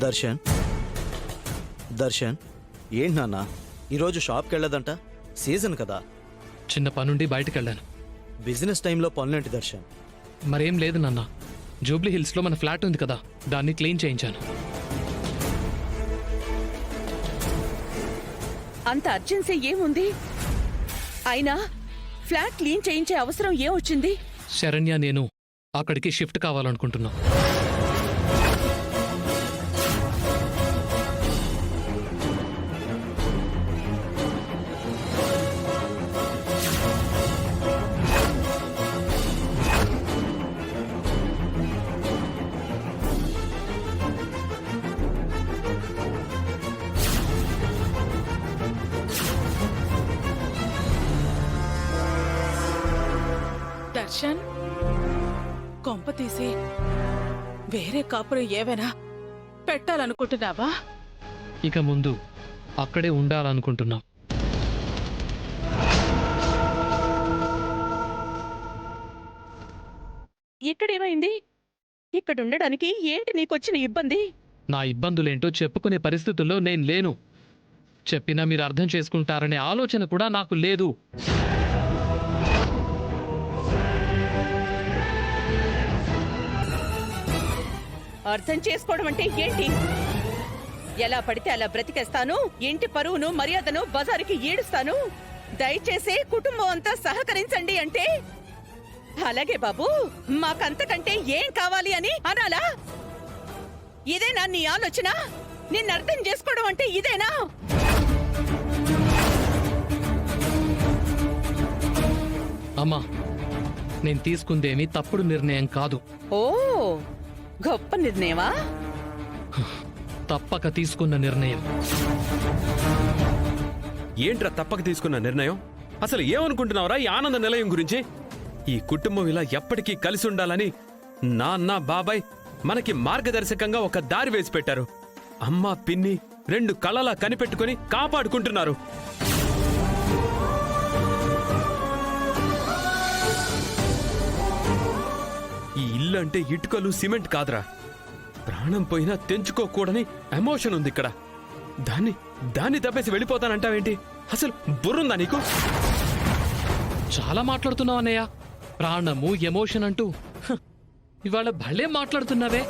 దర్శన్ దర్శన్ ఏంటి నాన్న ఈరోజు షాప్కి వెళ్ళదంట? సీజన్ కదా. చిన్న పనుండి బయటకు వెళ్ళాను. బిజినెస్ టైంలో పనులేంటి దర్శన్? మరేం లేదు నాన్న, జూబ్లీ హిల్స్లో మన ఫ్లాట్ ఉంది కదా, దాన్ని క్లీన్ చేయించాను. అంత అర్జెన్సీ ఏముంది? అయినా ఫ్లాట్ క్లీన్ చేయించే అవసరం ఏమొచ్చింది? శరణ్య నేను అక్కడికి షిఫ్ట్ కావాలనుకుంటున్నా. దర్శన్, కొంప తీసి వేరే కాపురం ఏవైనా పెట్టాలనుకుంటున్నావా? ఇక ముందు అక్కడే ఉండాలనుకుంటున్నా. ఇక్కడేమైంది? ఇక్కడ ఉండడానికి ఏంటి నీకొచ్చిన ఇబ్బంది? నా ఇబ్బందులేంటో చెప్పుకునే పరిస్థితుల్లో నేను లేను. చెప్పినా మీరు అర్థం చేసుకుంటారనే ఆలోచన కూడా నాకు లేదు. అర్థం చేసుకోవడం అంటే ఏంటి? ఎలా పడితే అలా బ్రతికేస్తాను, ఇంటి పరువును మర్యాదను బజారుకి ఈడుస్తాను. దయచేసి కుటుంబం అంతా సహకరించండి అంటే అలాగే బాబు, మాకంతకంటే ఏం కావాలి అని అనాలా? ఇదేనా నీ ఆలోచన? నిన్ను అర్థం చేసుకోవడం అంటే ఇదేనా? అమ్మా, నేను తీసుకుందేమీ తప్పుడు నిర్ణయం కాదు. ఓ, గొప్ప నిర్ణయమా? తప్పక తీసుకున్న నిర్ణయం. ఏంట్రా తప్పక తీసుకున్న నిర్ణయం? అసలు ఏమనుకుంటున్నావురా ఈ ఆనంద నిలయం గురించి? ఈ కుటుంబం ఇలా ఎప్పటికీ కలిసి ఉండాలని నాన్న బాబాయ్ మనకి మార్గదర్శకంగా ఒక దారి వేసి పెట్టారు. అమ్మ పిన్ని రెండు కళ్ళలా కనిపెట్టుకుని కాపాడుకుంటున్నారు. ఈ ఇల్లు అంటే ఇటుకలు సిమెంట్ కాదురా, ప్రాణం పోయినా తెంచుకోకూడని ఎమోషన్ ఉంది ఇక్కడ. దాన్ని తప్పేసి వెళ్ళిపోతానంటావేంటి? అసలు బుర్రుందా నీకు? చాలా మాట్లాడుతున్నావు అన్నయ్య. ప్రాణము ఎమోషన్ అంటూ ఇవాళ భలే మాట్లాడుతున్నావే.